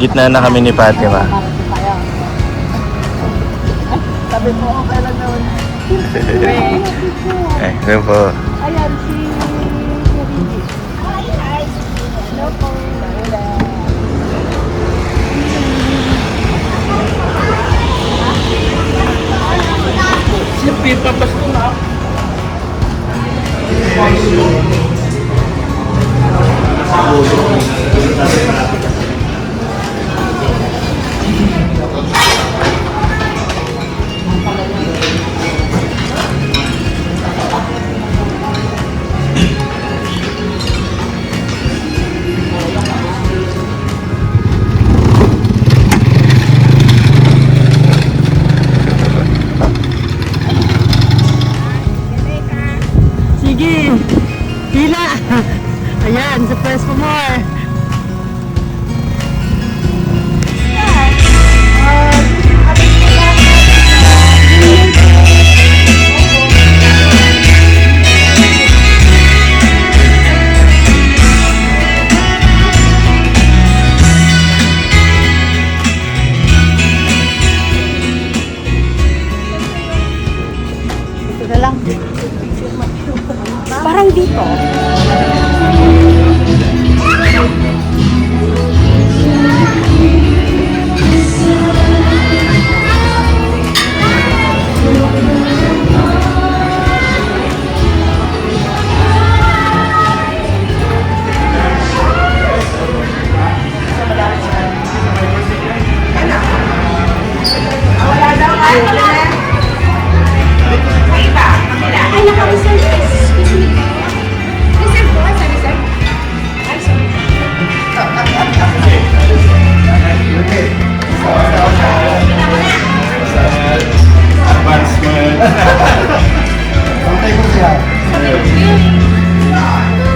Gitna na kami ni Fatima. Sabi mo, okay lang naman. Eh, yun po. Ayan, si Luigi. Hello po. Siyempre, papasko na. Sige. Hila. Ayan, sa press for more. Ito na lang. Parang dito. Ay, naka-reserve. Excuse me. Reserve po, sorry, sir. Ay, sorry. Advancement. Pantay ko siya.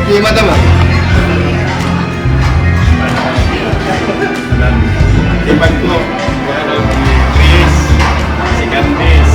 Hindi, madam. Ibag ko. Chris. Si Candice.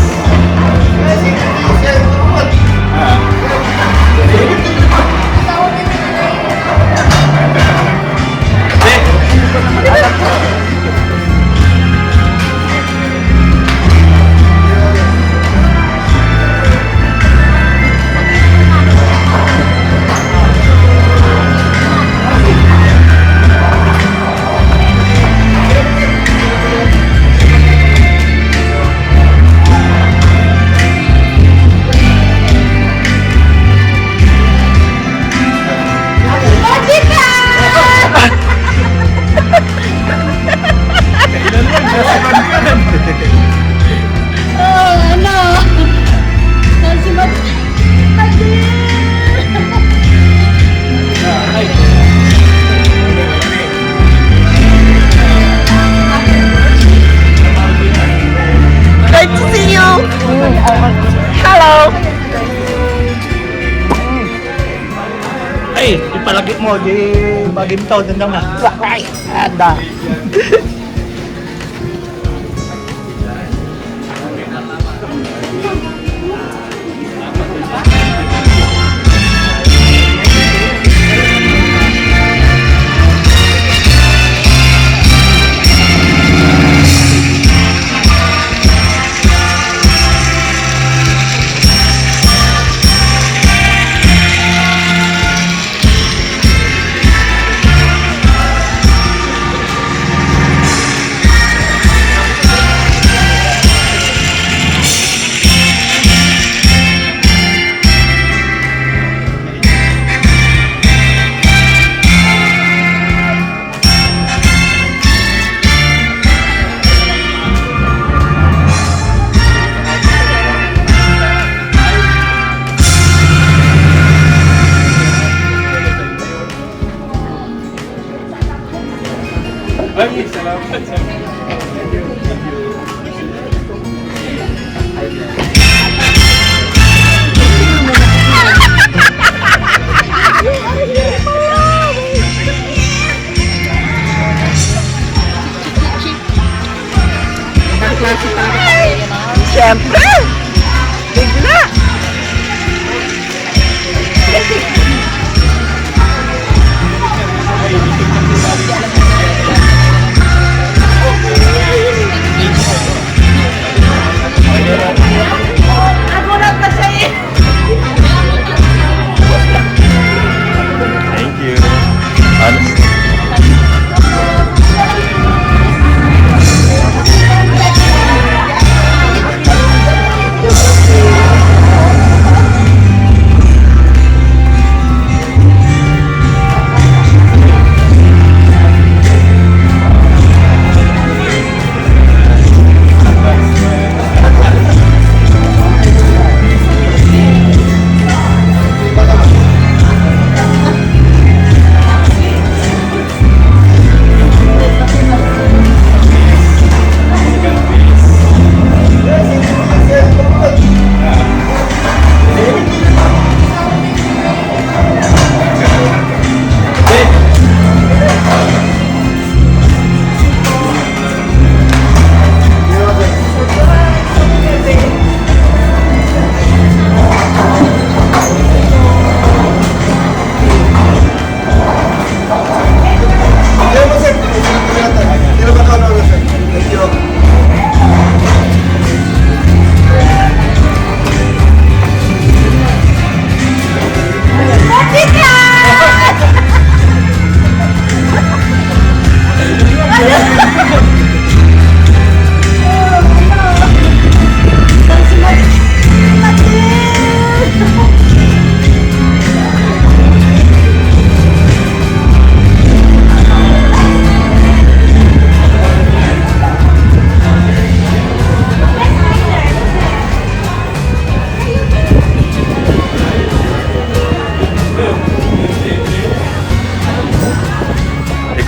Ay, ipalagit mo, di bagim tao, dandang na. Right. Ada. Ay, salamat. Siyempre. Bigla.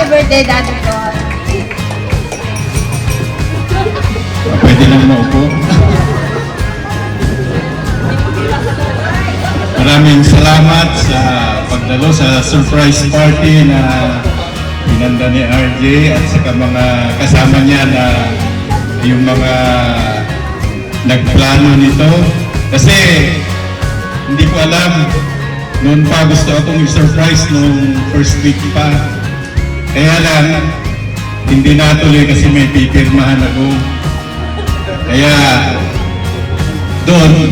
Happy birthday, Daddy ko. Pwede lang maupo. Maraming salamat sa pagdalo sa surprise party na pinanda ni RJ at saka mga kasama niya na yung mga nagplano nito. Kasi hindi ko alam, noon pa gusto akong i-surprise nung first week pa. Kaya lang, hindi natuloy kasi may pipirmahan ako. Kaya doon,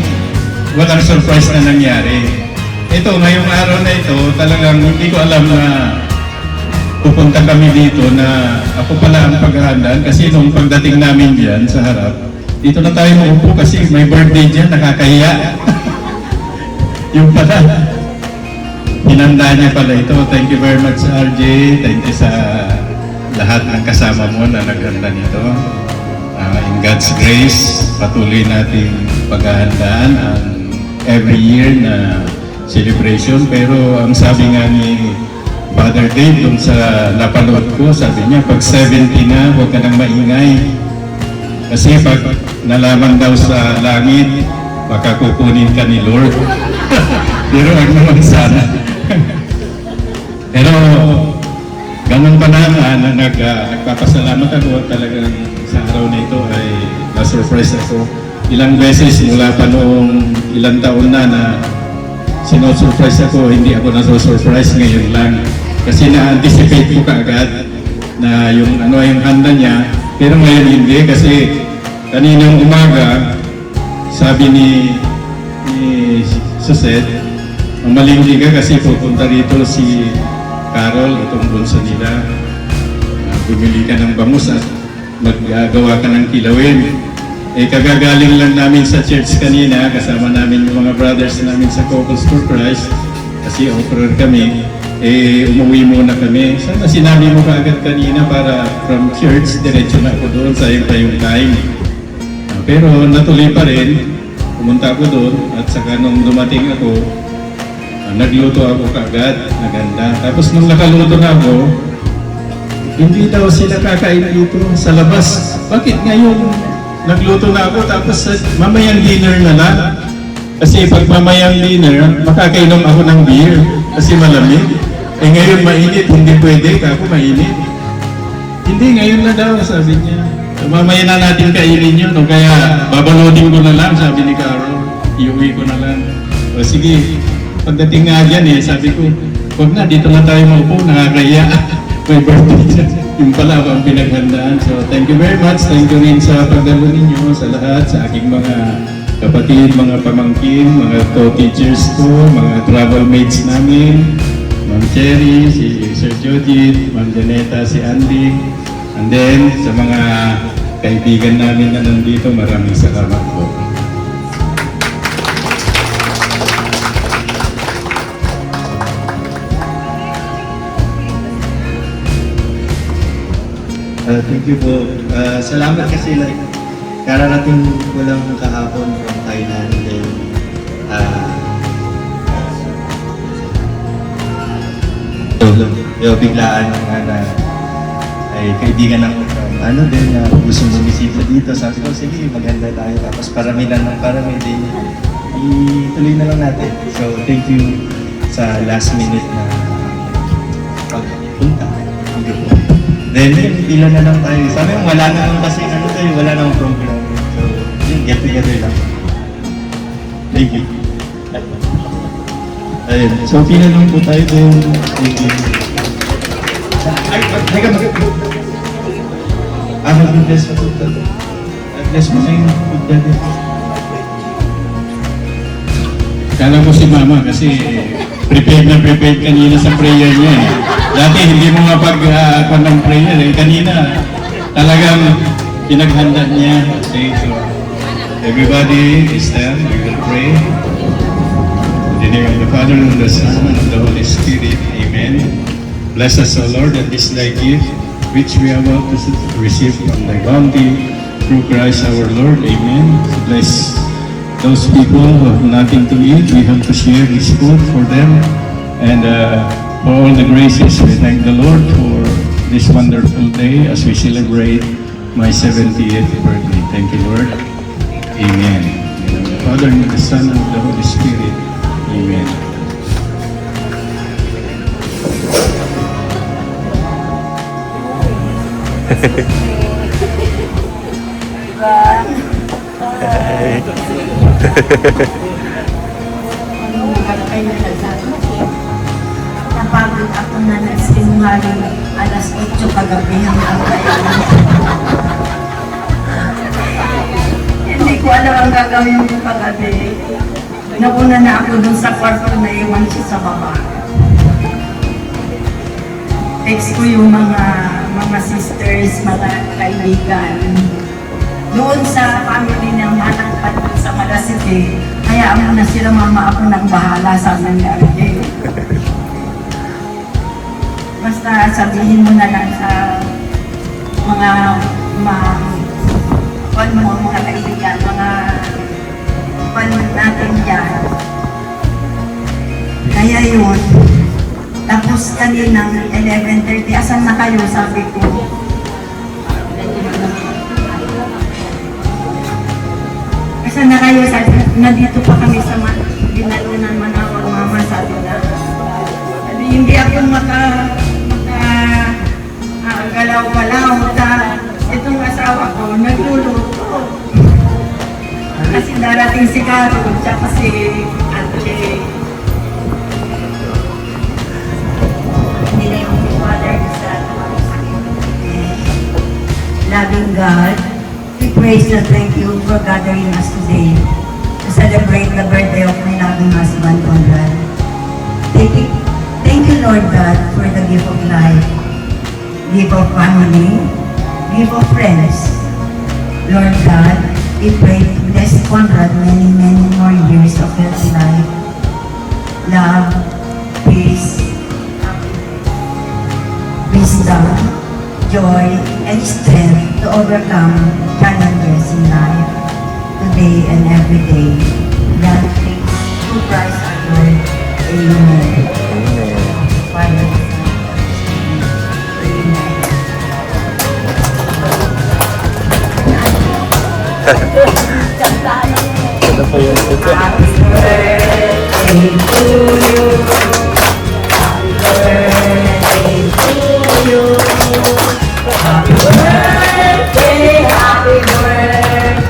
walang surprise na nangyari. Ito, ngayong araw na ito, talagang hindi ko alam na pupunta kami dito na ako pala ang paghahandaan kasi nung pagdating namin dyan sa harap, dito na tayo maupo kasi may birthday dyan, nakakahiya. Yung pala, hinanda niya pala ito. Thank you very much, RJ. Thank you sa lahat ng kasama mo na naghanda nito. In God's grace, patuloy nating paghahandaan ang every year na celebration. Pero ang sabi nga ni Father Dave dun sa napanood ko, sabi niya, pag 70 na, huwag ka nang maingay. Kasi pag nalaman daw sa langit, baka kukunin ka ni Lord. Pero wag naman sana. Pero ganun pa naman na nagpapasalamat ako talagang sa araw na ito ay na-surprise ako. Ilang beses mula pa noong ilang taon na sino-surprise ako, hindi ako na-surprise ngayon lang. Kasi na-anticipate ko kaagad na yung yung handa niya. Pero ngayon hindi kasi kaninang umaga sabi ni Suset, ang malindi ka kasi pupunta rito si Carol, itong bunso nila. Bumili ka ng bangus at maggagawa ka ng kilawin. Kagagaling lang namin sa church kanina, kasama namin yung mga brothers namin sa Couples for Christ. Kasi offerer kami, umuwi muna kami. Sana sinabi mo kaagad kanina para from church, diretso na ako doon, sayang pa yung time. Pero natuloy pa rin, pumunta ako doon at saka nung dumating ako, nagluto ako kaagad, naganda. Tapos nung nakaluto na ako, hindi daw sila kakain dito sa labas. Bakit ngayon nagluto na ako tapos mamayang dinner na lang? Kasi pag mamayang dinner, makakainom ako ng beer kasi malamig. Ngayon mainit, hindi pwede, ako mainit. Hindi, ngayon na daw, sabi niya. Mamaya na natin kainin yun, o kaya babalodin ko na lang, sabi ni Carol. Iuwi ko na lang. O sige, pagdating nga dyan sabi ko, huwag na, dito na tayo maupo, nakakaya. May birthday dyan. Yung pala ako ang pinaghandaan. So, thank you very much. Thank you rin sa pagdalo ninyo, sa lahat, sa aking mga kapatid, mga pamangkin, mga co-teachers ko, mga travel mates namin, Ma'am Cherry, si Sir Judith, Ma'am Janeta, si Andy, and then sa mga kaibigan namin na nandito, maraming salamat po. Thank you po. Salamat kasi kararating ko lang kahapon from Thailand. Then, biglaan na ay kaibigan ako from din na gusto bumisita dito. Sabi ko, sige, maganda tayo. Tapos parami lang ng parami. Then, ituloy na lang natin. So, thank you sa last minute na pagpunta. Thank you po. Then, ilan na lang tayo. Sabi mo, wala na lang kasi tayo, wala na program. So, yun, get together lang. Thank you. Ayun. So, pila lang po tayo doon. Thank you. Ay, teka, mag-bless mo po. Bless mo kayo. Kala ko si Mama kasi prepared kanina sa prayer niya. Dati hindi mo mapag-akuan ng prayer Kanina talagang pinaghanda niya. Okay, so everybody stand, we will pray. In the name of the Father, and the Son, and of the Holy Spirit. Amen. Bless us, O Lord, that this thy gift, which we are about to receive from thy bounty through Christ our Lord. Amen. Bless those people who have nothing to eat. We have to share this food for them. And for all the graces, we thank the Lord for this wonderful day as we celebrate my 70th birthday. Thank you, Lord. Amen. In the name of the Father, and of the Son, and of the Holy Spirit. Amen. Napagod ako na nagsinungaling alas 8 kagabi hanggang ngayon. Hindi ko alam ang gagawin ko kagabi. Nauna na ako dun sa kwarto na iwan siya sa baba. Text ko yung mga sisters, mga kaibigan. Doon sa family ng anak pa doon sa Malasite, hayaan mo na sila, mama, ako nang bahala sa nangyari. Basta sabihin mo na lang sa mga kaibigan, mga natin dyan. Kaya yun, tapos kaninang 11:30, asan na kayo, sabi ko. Asan na kayo, sabi, nandito pa kami sa Binalunan, Manawag, mama, sabi na. Sabi, hindi ako galaw-galaw, itong asawa ko, nagluluto. Kasi darating si Carol, tsaka si Ate. Hindi na yung father sa loving God, we praise and thank you for gathering us today to celebrate the birthday of my loving husband, Conrad. Thank you, Lord God, for the gift of life, gift of family, gift of friends. Lord God, we pray to bless Conrad many, many more years of healthy life, love, peace, wisdom, joy, and strength to overcome challenges in life, today and every day. God, thanks to Christ our Lord. Amen. Father, Ano po yun? happy birthday to you. Happy birthday to you. Happy birthday, happy birthday.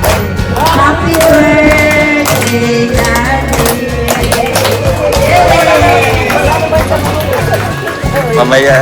Happy birthday, Daddy. Mamaya.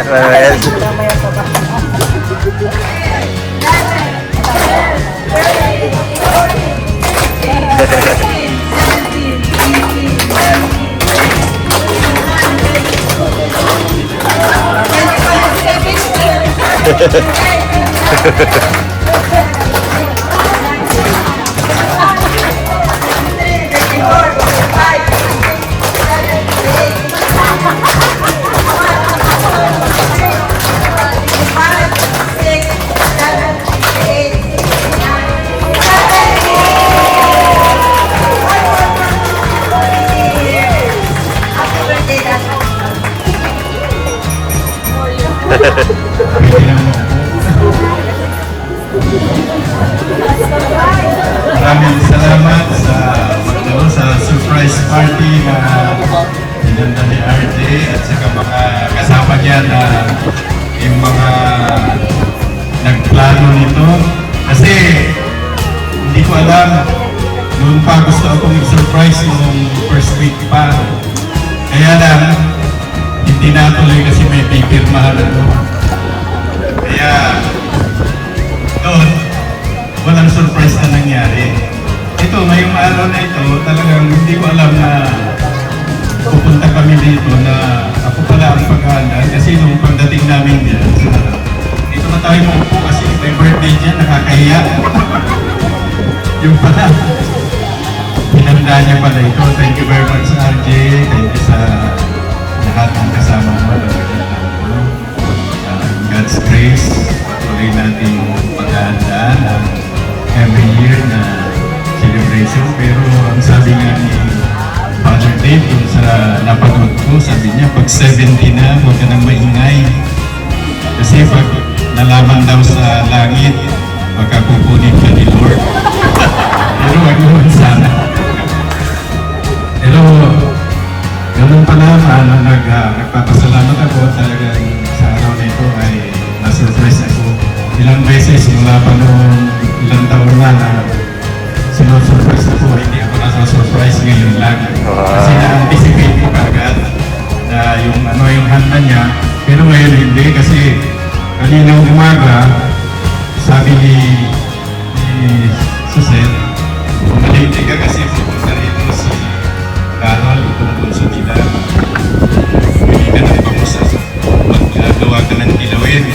Maraming salamat sa surprise party na inanda ni RJ at saka mga kasama niya na yung mga nagplano nito. Kasi hindi ko alam, noon pa gusto akong i-surprise nung first week pa. Kaya lang, hindi natuloy kasi may pipirmahan ako. Kaya doon, walang surprise na nangyari. Ito, ngayong araw na ito, talagang hindi ko alam na pupunta kami dito na ako pala ang paghahanda. Kasi nung pagdating namin dyan, dito na tayo maupo kasi may birthday dyan, nakakahiya. Yung pala, pinanda niya pala ito. Thank you very much, RJ. Thank you sa lahat ng kasama mo. God's grace, patuloy natin paghahanda ng every year na celebration. Pero ang sabi nga ni Father Dave, yung sa napanood ko, sabi niya, pag 70 na, huwag ka nang maingay. Kasi pag ilang beses mula pa noong ilang taon na sinusurprise ako, hindi ako nasa-surprise ngayon lang. Kasi na-anticipate ko kagad na yung handa niya. Pero ngayon hindi kasi kaninang umaga, sabi ni Suset, malindi ka kasi pupunta rito si Carol, itong bunso nila. Bili ka ng pamusa, magagawa ka ng kilawin.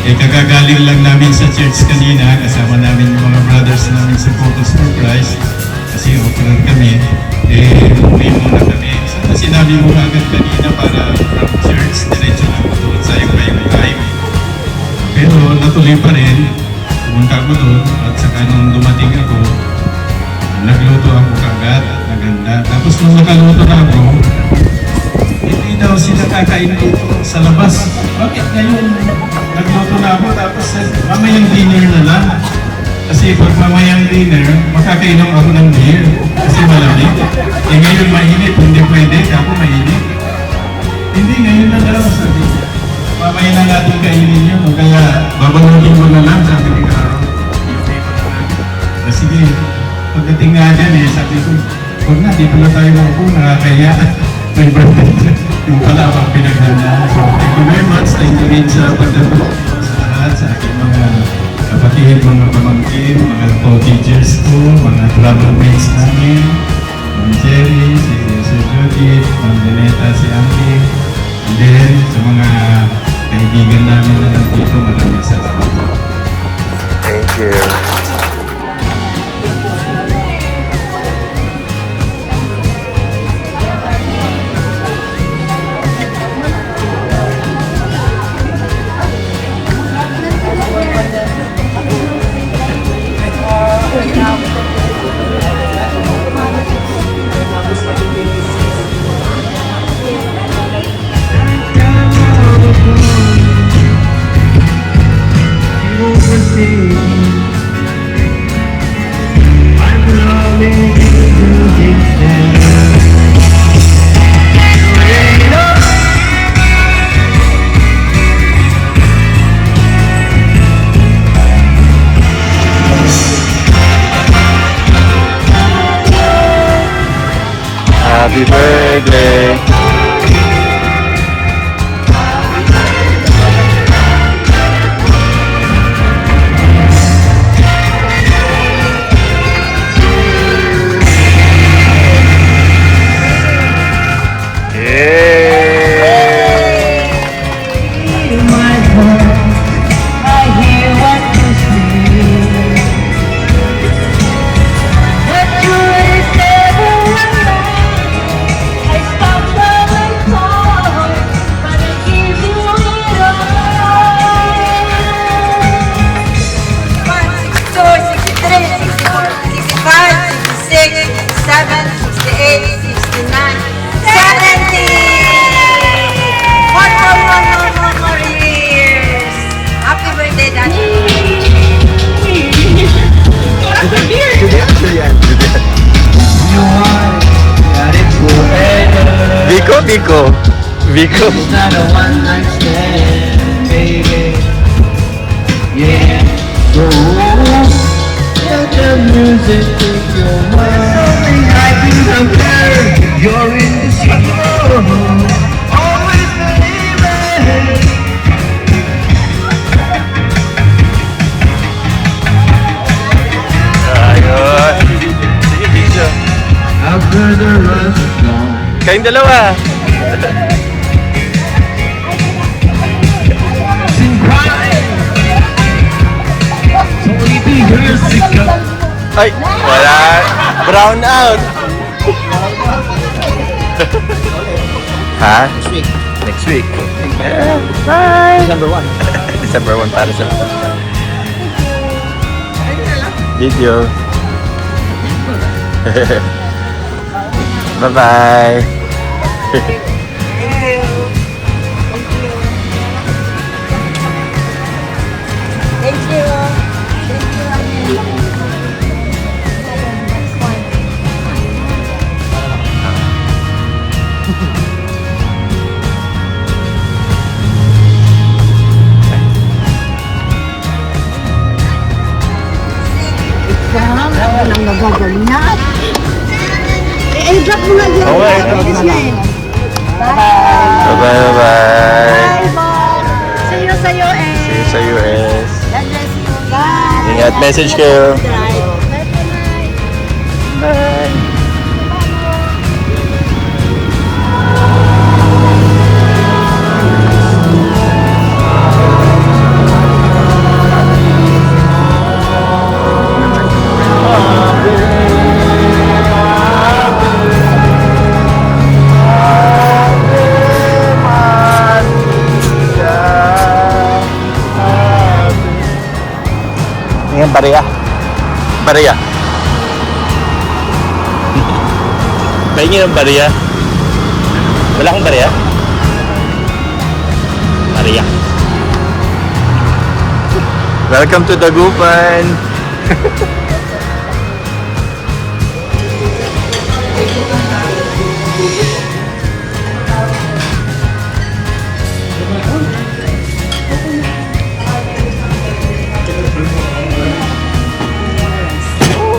Eh, kagagaling lang namin sa church kanina, kasama namin yung mga brothers namin sa Photos for Christ. Kasi offer kami, umuwi muna kami. Sana sinabi mo agad kanina para from church, diretso na ako doon sa yung time. Pero natuloy pa rin, pumunta ako doon at saka nung dumating ako, nagluto ako kagad, naganda. Tapos nung nakaluto na ako, hindi daw sila kakain dito sa labas. Bakit ngayon nagluto na ako tapos mamayang dinner na lang? Kasi pag mamayang dinner, makakainom ako ng beer kasi malamig. Eh ngayon mainit, hindi pwede, ako mainit. Hindi, ngayon na daw sabi. Mamaya na natin kainin yun, o kaya babalutin mo na lang, sabi ni Carol. Sige, pagdating nga dyan sabi ko, huwag na, dito na tayo lang po, nakakaya. May birthday. Yung pala ang pinaghanda. So, thank you very much. Thank you rin sa pagdating sa lahat, sa aking mga kapatid, mga pamangkin, mga co-teachers ko, mga travel mates namin, Ma'am Jerry, si Sir Judith, Ma'am Deneta, si Andy, and then sa mga kaibigan namin na nandito, maraming salamat. Thank you. Happy birthday. Biko. It's not a one night stand, baby. Yeah. So let the music take your mind. I can compare. You're in the struggle. Always believing. Ayun. Sige, video. After the rush is gone. Kayong dalawa. Ay, wala. Brown out. Ha? Next week. Next week. Yeah, bye. December 1. December 1 para sa video. Bye-bye. Thank you. Thank you. galing na. I-drop mo nga dyan. Okay. Bilis na eh. Bye-bye. Bye, Bob. See you sa US. See you sa US. God bless you. Bye. Ingat, message kayo. Ngayon, bariya. Bariya. Pahingi ng bariya. Wala akong bariya? Bariya. Welcome to Dagupan.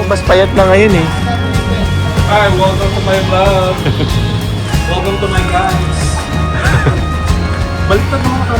Mas payat na ngayon eh. Hi, welcome to my vlog. Welcome to my guys. Baliktad mo ka